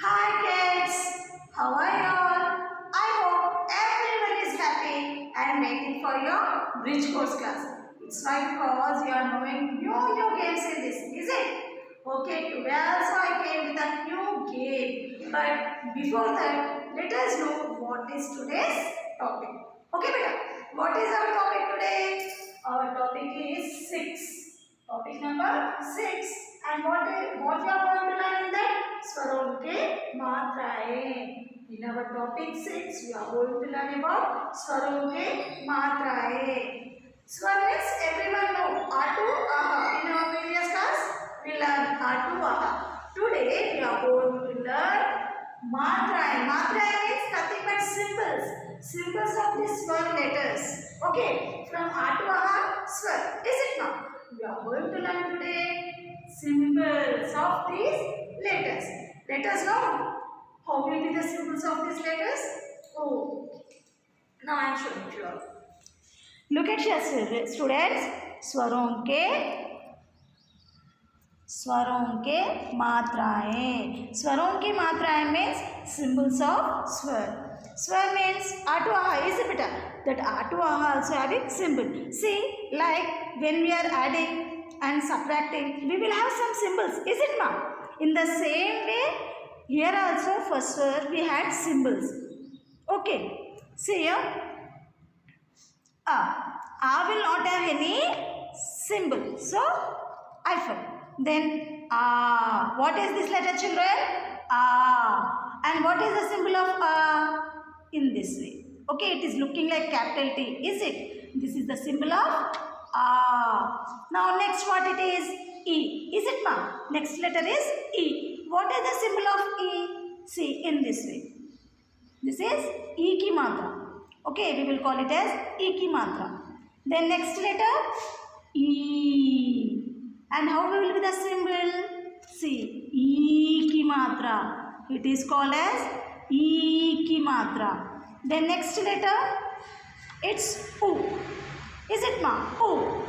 Hi kids, how are you all? I hope everyone is happy and waiting for your bridge course class. It's why because you are knowing new games in this, is it? Okay, today also I came with a new game. But before that, let us know what is today's topic. Okay, beta, what is our topic today? Our topic is 6. Topic number 6. And what we are going to learn in that? स्वरों के मात्राएं. In our topic 6, we are going to learn about स्वरों के मात्राएं. Svar means everyone know atu, aha. In our previous class, we learned atu, aha. Today, we are going to learn मात्राएं. मात्राएं means nothing but symbols. Symbols of the svar letters. Okay, from atu, aha, svar. Is it not? We are going to learn today symbols of these letters. Let us know how will be the symbols of these letters. Oh, now I am showing you all. Look at here, students. स्वरों के मात्राएं. स्वरों की मात्राएं means symbols of swar. Swar means atu aha. Is it better? That atu aha also having symbol. See, like when we are adding and subtracting, we will have some symbols. Is it not? In the same way, here also for swar we had symbols. Okay. See here. A will not have any symbol. So, hyphen. Then A. What is this letter, children? A. And what is the symbol of A? In this way. Okay, it is looking like capital T. Is it? This is the symbol of A. Now next what it is? E. Is it ma? Next letter is E. What is the symbol of E? See, in this way. This is E ki matra. Okay, we will call it as E ki matra. Then next letter E. And how will be the symbol? See, E ki matra. It is called as E ki matra. Then next letter, it's U. Is it ma? U.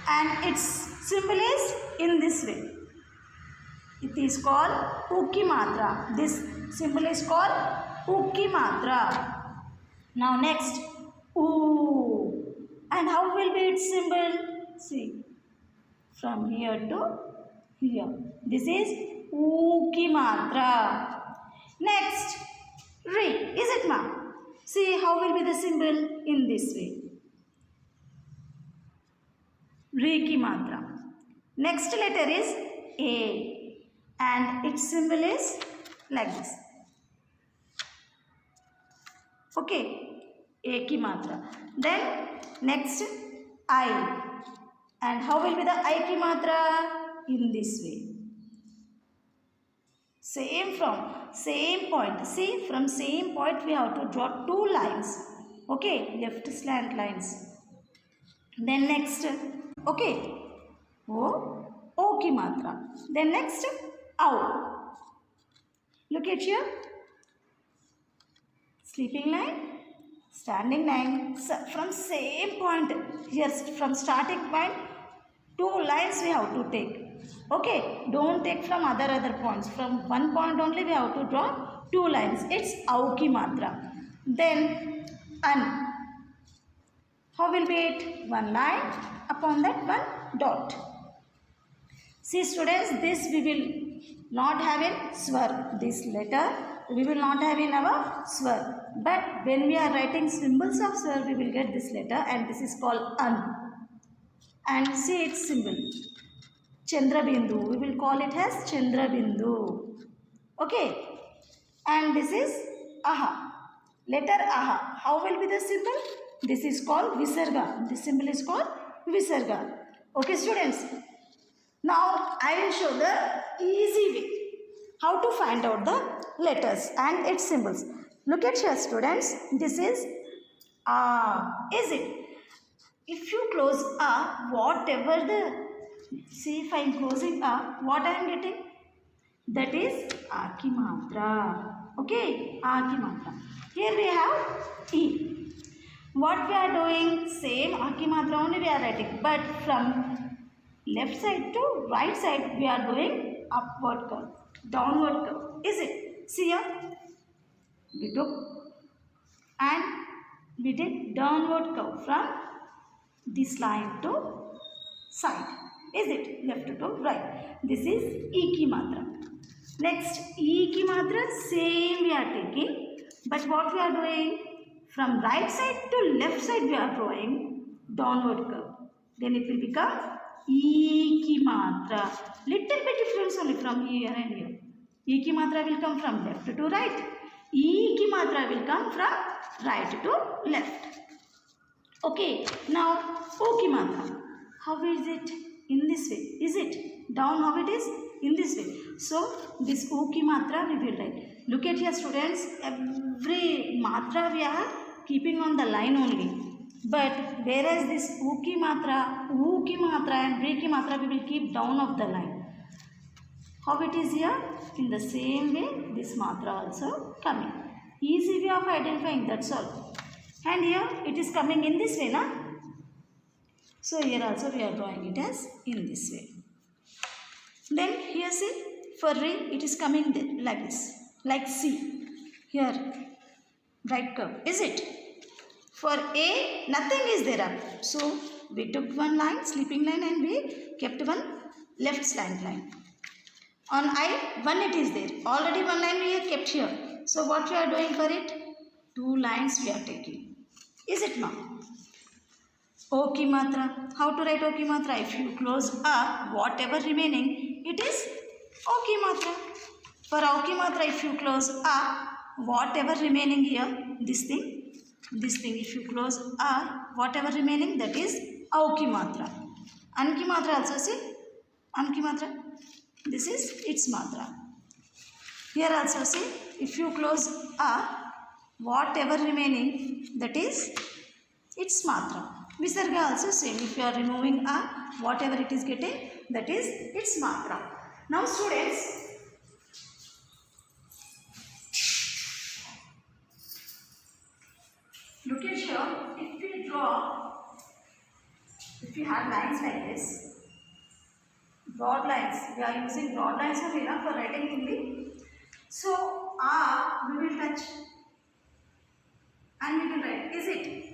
And its symbol is in this way. It is called U ki matra. This symbol is called U ki matra. Now next, U. And how will be its symbol? See, from here to here. This is U ki matra. Next, Re. Is it ma? See how will be the symbol in this way. Re ki matra. Next letter is A. And its symbol is like this. Okay. A ki matra. Then next I. And how will be the I ki matra? In this way. Same point. See, from same point we have to draw two lines. Okay, left slant lines. Then next, okay, O ki matra. Then next, Ow. Look at here. Sleeping line, standing line. So from same point, here from starting point, two lines we have to take. Okay, don't take from other points. From one point only we have to draw two lines. It's Au ki matra. Then An. How will be it? One line, upon that one dot. See students, this we will not have in swar. This letter we will not have in our swar. But when we are writing symbols of swar, we will get this letter and this is called An. And see its symbol. Chandra Bindu. We will call it as Chandra Bindu. Okay. And this is Aha. Letter Aha. How will be the symbol? This is called Visarga. This symbol is called Visarga. Okay students. Now I will show the easy way how to find out the letters and its symbols. Look at here students. This is A. Is it? If you close A, whatever the see, if I am closing A, what I am getting? That is A ki matra. Okay, A ki matra. Here we have E. What we are doing? Same A ki matra only we are writing. But from left side to right side, we are doing upward curve, downward curve. Is it? See here, we took and we did downward curve from this line to side. Is it left to right? This is E ki matra. Next, E ki matra, same we are taking, but what we are doing? From right side to left side we are drawing downward curve. Then it will become E ki matra. Little bit difference only from here and here. E ki matra will come from left to right. E ki matra will come from right to left. Okay, now O ki matra. How is it? In this way. Is it? Down how it is? In this way. So, this O ki matra we will write. Look at here students. Every matra we are keeping on the line only. But whereas this U ki matra and Re ki matra we will keep down of the line. How it is here? In the same way this matra also coming. Easy way of identifying, that's all. And here it is coming in this way, na? So here also we are drawing it as in this way. Then here see, for Re it is coming there, like this, like C. Here, right curve, is it? For A, nothing is there up. So we took one line, sleeping line, and we kept one left slant line. On I, one it is there. Already one line we have kept here. So what we are doing for it? Two lines we are taking. Is it not? O ki matra. How to write O ki matra? If you close A, whatever remaining, it is O ki matra. For O ki matra, if you close A, whatever remaining here, this thing, if you close A, whatever remaining, that is O ki matra. An ki matra also, see? An ki matra. This is its matra. Here also, see? If you close A, whatever remaining, that is its matra. Visarga also same. If you are removing A, whatever it is getting, that is its matra. Now students, look at here. If we have lines like this, broad lines, we are using broad lines only for writing Hindi. So A we will touch and we will write. Is it?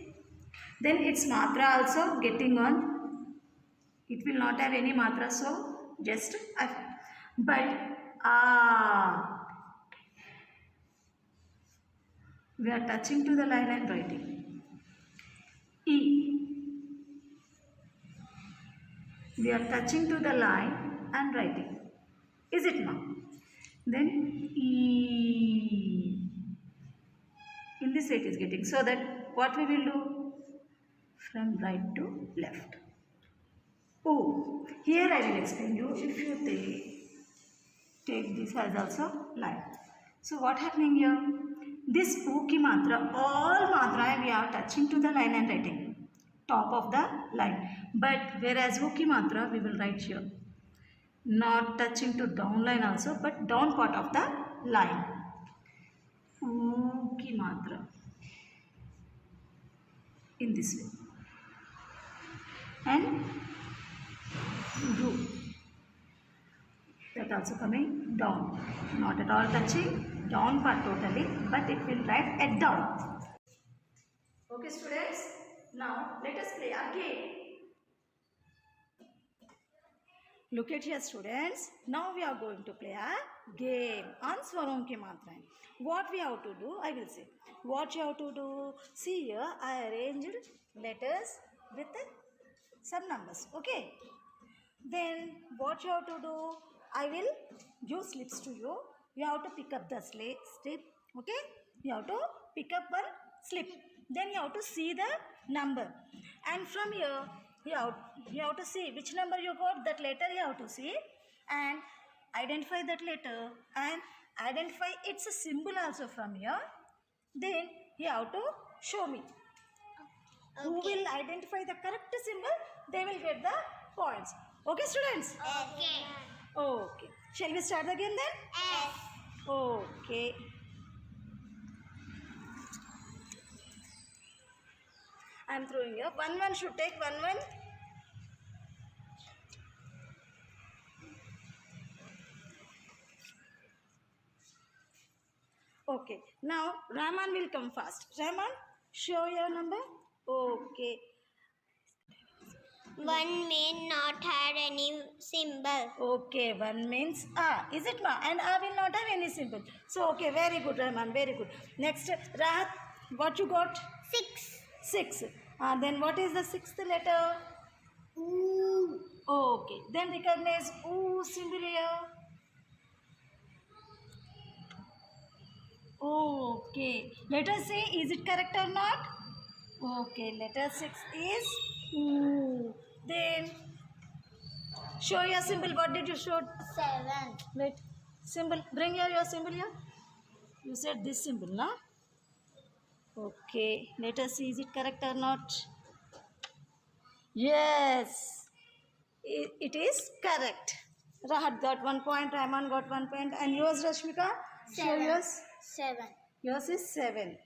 Then its matra also getting on. It will not have any matra, so just F. But we are touching to the line and writing. E. We are touching to the line and writing. Is it not? Then E. In this way it is getting. So that what we will do? From right to left. Oh, here I will explain you. If you take this as also line. So what happening here? This O ki matra, all matra we are touching to the line and writing. Top of the line. But whereas O ki matra we will write here. Not touching to down line also, but down part of the line. O ki matra. In this way. And Ru. That also coming down. Not at all touching, down part totally, but it will write at down. Okay students, now let us play a game. Look at here students, now we are going to play a game on Swaram ki matra. What we have to do, I will say. What you have to do, see here I arranged letters with some numbers, okay? Then what you have to do, I will give slips to you. You have to pick up the slip, okay? You have to pick up one slip. Then you have to see the number. And from here, you have to see which number you got, that letter you have to see. And identify that letter and identify its symbol also from here. Then you have to show me. Okay. Who will identify the correct symbol, they will get the points. Okay students? Okay. Okay. Shall we start the game then? Yes. Okay. I am throwing here. One should take one. Okay. Now Rahman will come fast. Rahman, show your number. Okay. One may not have any symbol. Okay, one means A. Is it Ma? And A will not have any symbol. So, okay, very good, Rahman, very good. Next, Rahat, what you got? 6. 6. Then what is the sixth letter? Ooh. Okay, then recognize O symbol here. Okay, let us see, is it correct or not? Okay, letter 6 is O. Then, show your symbol. What did you show? 7. Wait, symbol. Bring your symbol here. You said this symbol, no? Okay. Let us see, is it correct or not? Yes. It is correct. Rahat got 1 point, Rahman got 1 point, and yours, Rashmika? Show 7. yours. 7. Yours is 7.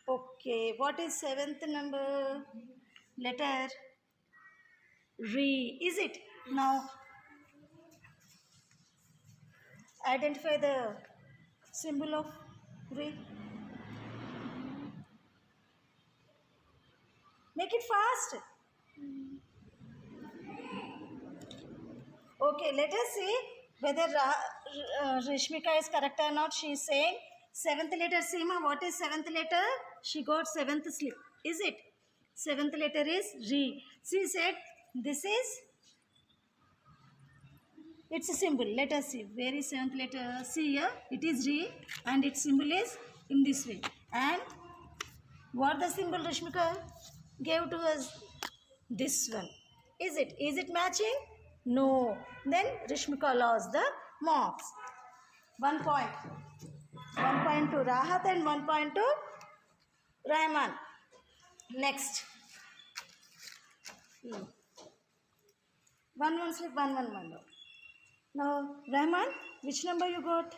Okay. What is seventh number? Letter Re. Is it? Now, identify the symbol of Re. Make it fast. Okay, let us see whether Rishmika is correct or not. She is saying seventh letter. Seema, what is seventh letter? She got seventh slip. Is it? Seventh letter is Re. She said this is. It's a symbol. Let us see. Where is seventh letter? See here. It is Re and its symbol is in this way. And what the symbol Rishmika gave to us? This one. Is it? Is it matching? No. Then Rishmika lost the marks. 1 point. 1 point to Rahat and 1 point to Rahman. Next. 1 slip, 1 Now, Rahman, which number you got?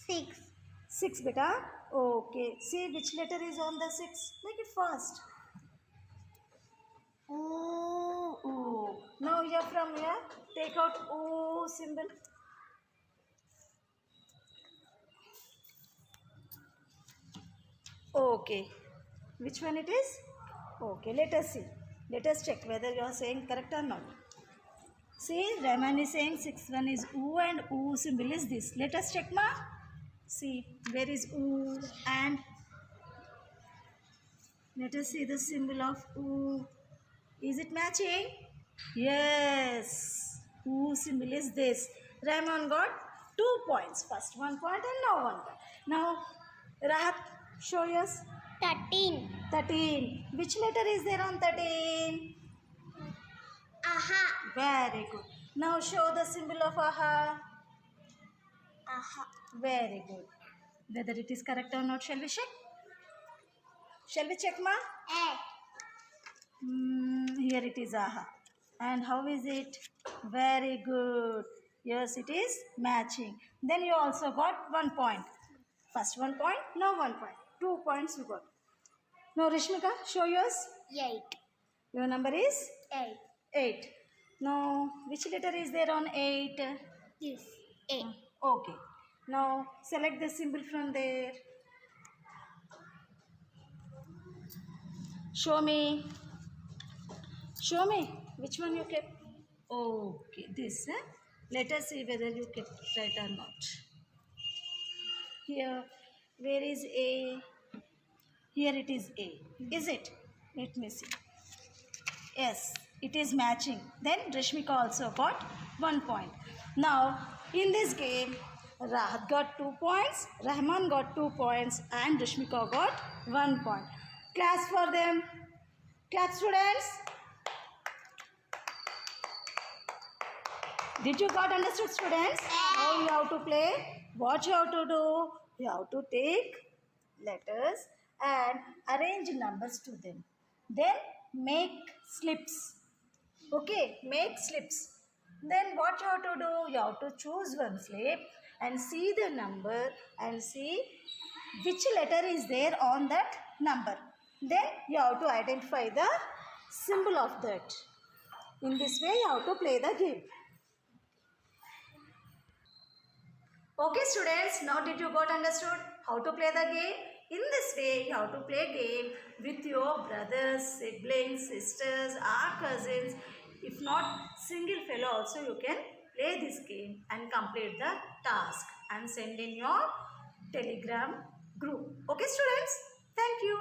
6. 6, beta. Okay. See which letter is on the 6. Make it fast. O. Now here from here, take out O symbol. Okay. Which one it is? Okay, let us see. Let us check whether you are saying correct or not. See, Rahman is saying 6 one is O and O symbol is this. Let us check, ma. See, where is O and let us see the symbol of O. Is it matching? Yes. O symbol is this. Rahman got 2 points. First 1 point and now 1 point. Now, Rahat, show us. 13. 13. Which letter is there on 13? Aha. Very good. Now show the symbol of Aha. Aha. Very good. Whether it is correct or not, shall we check? Shall we check, ma? 8. Here it is Aha. And how is it? Very good. Yes, it is matching. Then you also got 1 point. First 1 point, now 1 point. 2 points you got. Now Rishmika, show yours. 8. Your number is 8. 8. Now, which letter is there on 8? This. 8. Okay. Now, select the symbol from there. Show me. Show me. Which one you kept? Okay, this. Let us see whether you kept right or not. Here, where is A? Here it is A. Is it? Let me see. Yes, it is matching. Then Rishmika also got 1 point. Now, in this game, Rahat got 2 points, Rahman got 2 points, and Rishmika got 1 point. Claps for them. Clap, students. Did you got understood, students? How you have to play? What you have to do? You have to take letters and arrange numbers to them. Then make slips. Okay, make slips. Then what you have to do? You have to choose one slip and see the number and see which letter is there on that number. Then you have to identify the symbol of that. In this way, you have to play the game. Okay students, now did you got understood how to play the game? In this way, you have to play game with your brothers, siblings, sisters or cousins. If not single fellow also, you can play this game and complete the task and send in your telegram group. Okay students, thank you.